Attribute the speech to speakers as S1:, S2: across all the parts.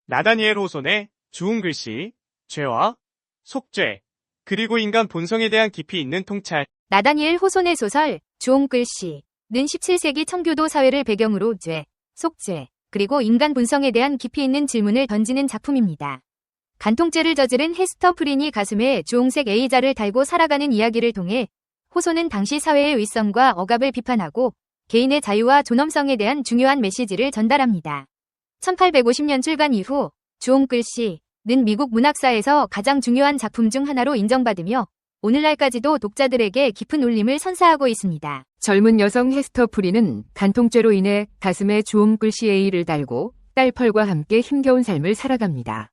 S1: 나다니엘 호손의 좋은 글씨, 죄와 속죄, 그리고 인간 본성에 대한 깊이 있는 통찰.
S2: 나다니엘 호손의 소설 좋은 글씨는 17세기 청교도 사회를 배경으로 죄, 속죄, 그리고 인간 본성에 대한 깊이 있는 질문을 던지는 작품입니다. 간통죄를 저지른 헤스터 프린이 가슴에 주홍색 A자를 달고 살아가는 이야기를 통해 호손은 당시 사회의 위선과 억압을 비판하고 개인의 자유와 존엄성에 대한 중요한 메시지를 전달합니다. 1850년 출간 이후 좋은 글씨는 미국 문학사에서 가장 중요한 작품 중 하나로 인정받으며 오늘날까지도 독자들에게 깊은 울림을 선사하고 있습니다.
S3: 젊은 여성 헤스터 프리는 간통죄로 인해 가슴에 주홍 글씨 A를 달고 딸 펄과 함께 힘겨운 삶을 살아갑니다.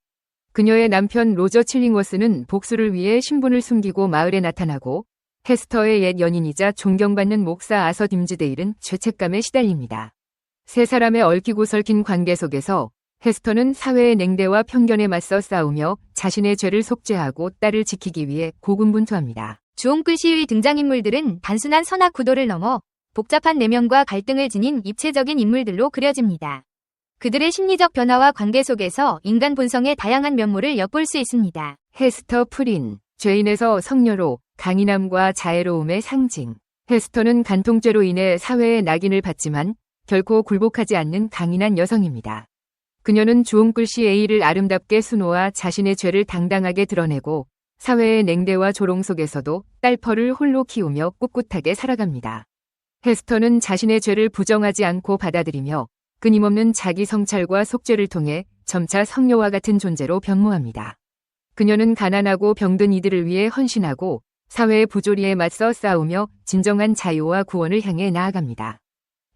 S3: 그녀의 남편 로저 칠링워스는 복수를 위해 신분을 숨기고 마을에 나타나고 헤스터의 옛 연인이자 존경받는 목사 아서 딤즈데일은 죄책감에 시달립니다. 세 사람의 얽히고 설킨 관계 속에서 헤스터는 사회의 냉대와 편견에 맞서 싸우며 자신의 죄를 속죄하고 딸을 지키기 위해 고군분투합니다.
S2: 주홍 글씨의 등장인물들은 단순한 선악 구도를 넘어 복잡한 내면과 갈등을 지닌 입체적인 인물들로 그려집니다. 그들의 심리적 변화와 관계 속에서 인간 본성의 다양한 면모를 엿볼 수 있습니다.
S3: 헤스터 프린, 죄인에서 성녀로 강인함과 자애로움의 상징. 헤스터는 간통죄로 인해 사회의 낙인을 받지만 결코 굴복하지 않는 강인한 여성입니다. 그녀는 주홍 글씨 A를 아름답게 수놓아 자신의 죄를 당당하게 드러내고 사회의 냉대와 조롱 속에서도 딸 펄을 홀로 키우며 꿋꿋하게 살아갑니다. 헤스터는 자신의 죄를 부정하지 않고 받아들이며 끊임없는 자기 성찰과 속죄를 통해 점차 성녀와 같은 존재로 변모합니다. 그녀는 가난하고 병든 이들을 위해 헌신하고 사회의 부조리에 맞서 싸우며 진정한 자유와 구원을 향해 나아갑니다.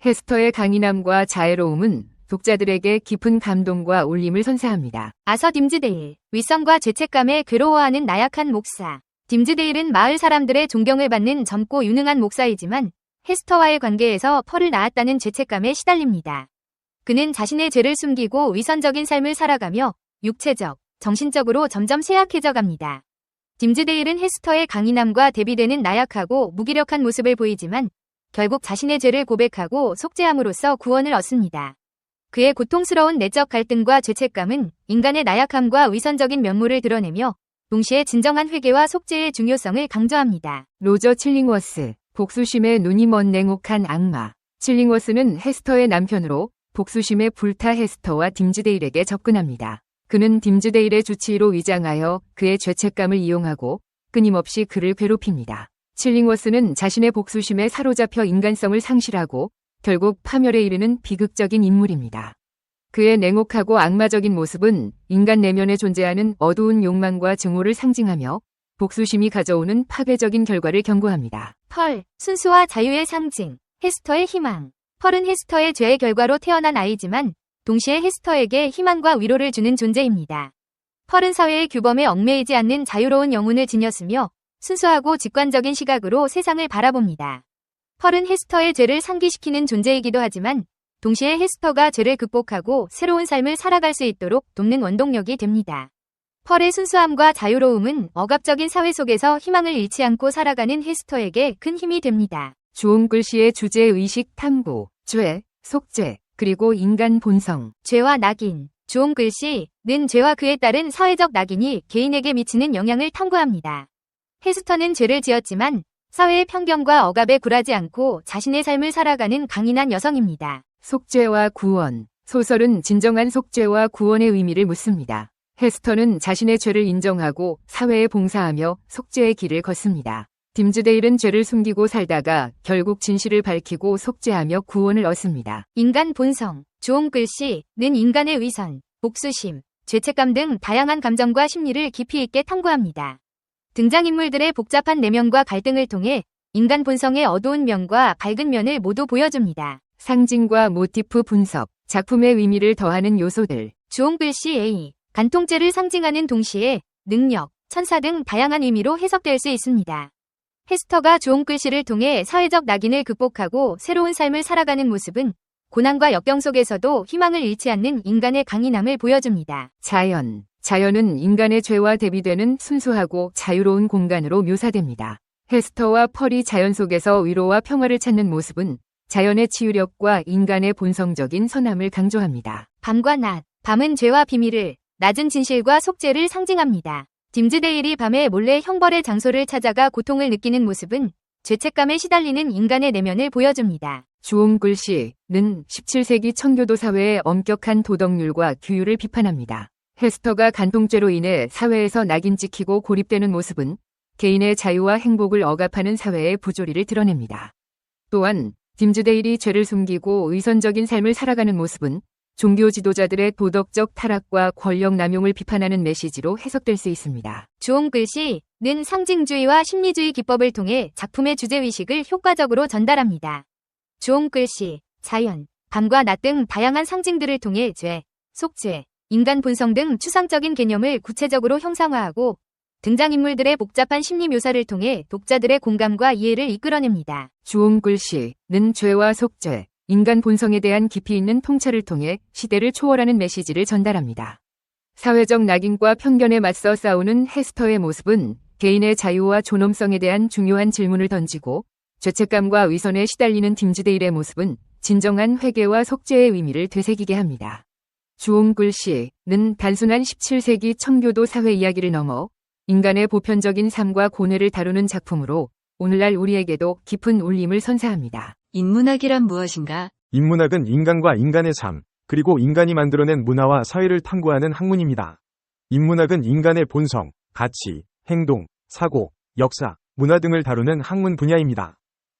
S3: 헤스터의 강인함과 자애로움은 독자들에게 깊은 감동과 울림을 선사합니다.
S2: 아서 딤즈데일, 위선과 죄책감에 괴로워하는 나약한 목사. 딤즈데일은 마을 사람들의 존경을 받는 젊고 유능한 목사이지만 헤스터와의 관계에서 펄을 낳았다는 죄책감에 시달립니다. 그는 자신의 죄를 숨기고 위선적인 삶을 살아가며 육체적, 정신적으로 점점 쇠약해져 갑니다. 딤즈데일은 헤스터의 강인함과 대비되는 나약하고 무기력한 모습을 보이지만 결국 자신의 죄를 고백하고 속죄함으로써 구원을 얻습니다. 그의 고통스러운 내적 갈등과 죄책감은 인간의 나약함과 위선적인 면모를 드러내며 동시에 진정한 회개와 속죄의 중요성을 강조합니다.
S3: 로저 칠링워스, 복수심에 눈이 먼 냉혹한 악마. 칠링워스는 헤스터의 남편으로 복수심에 불타 헤스터와 딤즈데일에게 접근합니다. 그는 딤즈데일의 주치의로 위장하여 그의 죄책감을 이용하고 끊임없이 그를 괴롭힙니다. 칠링워스는 자신의 복수심에 사로잡혀 인간성을 상실하고 결국 파멸에 이르는 비극적인 인물입니다. 그의 냉혹하고 악마적인 모습은 인간 내면에 존재하는 어두운 욕망과 증오를 상징하며 복수심이 가져오는 파괴적인 결과를 경고합니다.
S2: 펄, 순수와 자유의 상징, 헤스터의 희망. 펄은 헤스터의 죄의 결과로 태어난 아이지만 동시에 헤스터에게 희망과 위로를 주는 존재입니다. 펄은 사회의 규범에 얽매이지 않는 자유로운 영혼을 지녔으며 순수하고 직관적인 시각으로 세상을 바라봅니다. 펄은 헤스터의 죄를 상기시키는 존재이기도 하지만 동시에 헤스터가 죄를 극복하고 새로운 삶을 살아갈 수 있도록 돕는 원동력이 됩니다. 펄의 순수함과 자유로움은 억압적인 사회 속에서 희망을 잃지 않고 살아가는 헤스터에게 큰 힘이 됩니다.
S3: 주홍 글씨의 주제의식 탐구, 죄, 속죄, 그리고 인간 본성.
S2: 죄와 낙인. 주홍 글씨는 죄와 그에 따른 사회적 낙인이 개인에게 미치는 영향을 탐구합니다. 헤스터는 죄를 지었지만 사회의 편견과 억압에 굴하지 않고 자신의 삶을 살아가는 강인한 여성입니다.
S3: 속죄와 구원. 소설은 진정한 속죄와 구원의 의미를 묻습니다. 헤스터는 자신의 죄를 인정하고 사회에 봉사하며 속죄의 길을 걷습니다. 딤즈데일은 죄를 숨기고 살다가 결국 진실을 밝히고 속죄하며 구원을 얻습니다.
S2: 인간 본성. 주홍 글씨는 인간의 위선, 복수심, 죄책감 등 다양한 감정과 심리를 깊이 있게 탐구합니다. 등장인물들의 복잡한 내면과 갈등을 통해 인간 본성의 어두운 면과 밝은 면을 모두 보여줍니다.
S3: 상징과 모티프 분석, 작품의 의미를 더하는 요소들.
S2: 주홍 글씨 A, 간통죄를 상징하는 동시에 능력, 천사 등 다양한 의미로 해석될 수 있습니다. 헤스터가 주홍 글씨를 통해 사회적 낙인을 극복하고 새로운 삶을 살아가는 모습은 고난과 역경 속에서도 희망을 잃지 않는 인간의 강인함을 보여줍니다.
S3: 자연. 자연은 인간의 죄와 대비되는 순수하고 자유로운 공간으로 묘사됩니다. 헤스터와 펄이 자연 속에서 위로와 평화를 찾는 모습은 자연의 치유력과 인간의 본성적인 선함을 강조합니다.
S2: 밤과 낮. 밤은 죄와 비밀을, 낮은 진실과 속죄를 상징합니다. 딤즈데일이 밤에 몰래 형벌의 장소를 찾아가 고통을 느끼는 모습은 죄책감에 시달리는 인간의 내면을 보여줍니다.
S3: 주홍글씨는 17세기 청교도 사회의 엄격한 도덕률과 규율을 비판합니다. 헤스터가 간통죄로 인해 사회에서 낙인 찍히고 고립되는 모습은 개인의 자유와 행복을 억압하는 사회의 부조리를 드러냅니다. 또한 딤즈데일이 죄를 숨기고 의선적인 삶을 살아가는 모습은 종교 지도자들의 도덕적 타락과 권력 남용을 비판하는 메시지로 해석될 수 있습니다.
S2: 주홍글씨는 상징주의와 심리주의 기법을 통해 작품의 주제의식을 효과적으로 전달합니다. 주홍글씨, 자연, 밤과 낮 등 다양한 상징들을 통해 죄, 속죄, 인간 본성 등 추상적인 개념을 구체적으로 형상화하고 등장인물들의 복잡한 심리 묘사를 통해 독자들의 공감과 이해를 이끌어냅니다.
S3: 주홍글씨는 죄와 속죄, 인간 본성에 대한 깊이 있는 통찰을 통해 시대를 초월하는 메시지를 전달합니다. 사회적 낙인과 편견에 맞서 싸우는 헤스터의 모습은 개인의 자유와 존엄성에 대한 중요한 질문을 던지고 죄책감과 위선에 시달리는 딤즈데일의 모습은 진정한 회개와 속죄의 의미를 되새기게 합니다. 주홍글씨는 단순한 17세기 청교도 사회 이야기를 넘어 인간의 보편적인 삶과 고뇌를 다루는 작품으로 오늘날 우리에게도 깊은 울림을 선사합니다.
S4: 인문학이란 무엇인가?
S5: 인문학은 인간과 인간의 삶, 그리고 인간이 만들어낸 문화와 사회를 탐구하는 학문입니다. 인문학은 인간의 본성, 가치, 행동, 사고, 역사, 문화 등을 다루는 학문 분야입니다.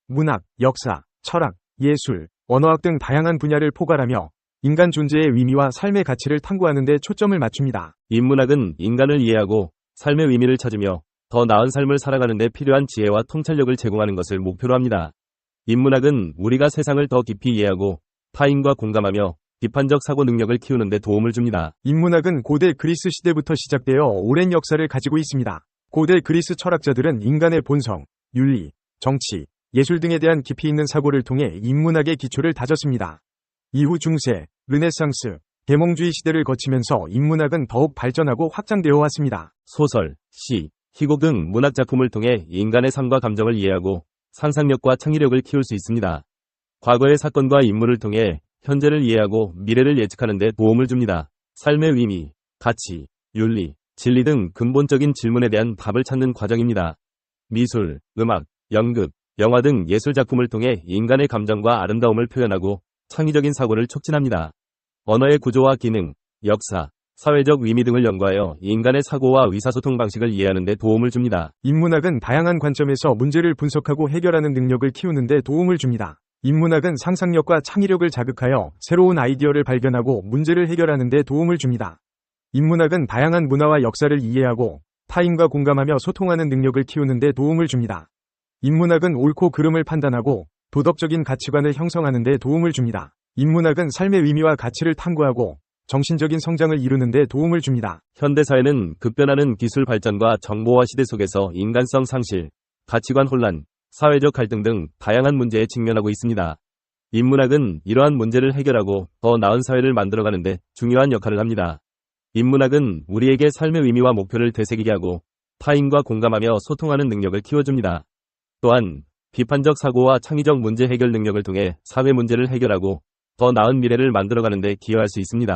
S5: 문학, 역사, 철학, 예술, 언어학 등 다양한 분야를 포괄하며 인간 존재의 의미와 삶의 가치를 탐구하는 데 초점을 맞춥니다.
S6: 인문학은 인간을 이해하고 삶의 의미를 찾으며 더 나은 삶을 살아가는 데 필요한 지혜와 통찰력을 제공하는 것을 목표로 합니다. 인문학은 우리가 세상을 더 깊이 이해하고 타인과 공감하며 비판적 사고 능력을 키우는 데 도움을 줍니다.
S5: 인문학은 고대 그리스 시대부터 시작되어 오랜 역사를 가지고 있습니다. 고대 그리스 철학자들은 인간의 본성, 윤리, 정치, 예술 등에 대한 깊이 있는 사고를 통해 인문학의 기초를 다졌습니다. 이후 중세, 르네상스, 계몽주의 시대를 거치면서 인문학은 더욱 발전하고 확장되어 왔습니다.
S6: 소설, 시, 희곡 등 문학 작품을 통해 인간의 삶과 감정을 이해하고 상상력과 창의력을 키울 수 있습니다. 과거의 사건과 인물을 통해 현재를 이해하고 미래를 예측하는 데 도움을 줍니다. 삶의 의미, 가치, 윤리, 진리 등 근본적인 질문에 대한 답을 찾는 과정입니다. 미술, 음악, 연극, 영화 등 예술 작품을 통해 인간의 감정과 아름다움을 표현하고 창의적인 사고를 촉진합니다. 언어의 구조와 기능, 역사, 사회적 의미 등을 연구하여 인간의 사고와 의사소통 방식을 이해하는 데 도움을 줍니다.
S5: 인문학은 다양한 관점에서 문제를 분석하고 해결하는 능력을 키우는 데 도움을 줍니다. 인문학은 상상력과 창의력을 자극하여 새로운 아이디어를 발견하고 문제를 해결하는 데 도움을 줍니다. 인문학은 다양한 문화와 역사를 이해하고 타인과 공감하며 소통하는 능력을 키우는 데 도움을 줍니다. 인문학은 옳고 그름을 판단하고 도덕적인 가치관을 형성하는 데 도움을 줍니다. 인문학은 삶의 의미와 가치를 탐구하고 정신적인 성장을 이루는 데 도움을 줍니다.
S6: 현대사회는 급변하는 기술 발전과 정보화 시대 속에서 인간성 상실, 가치관 혼란, 사회적 갈등 등 다양한 문제에 직면하고 있습니다. 인문학은 이러한 문제를 해결하고 더 나은 사회를 만들어가는 데 중요한 역할을 합니다. 인문학은 우리에게 삶의 의미와 목표를 되새기게 하고 타인과 공감하며 소통하는 능력을 키워줍니다. 또한 비판적 사고와 창의적 문제 해결 능력을 통해 사회 문제를 해결하고 더 나은 미래를 만들어가는 데 기여할 수 있습니다.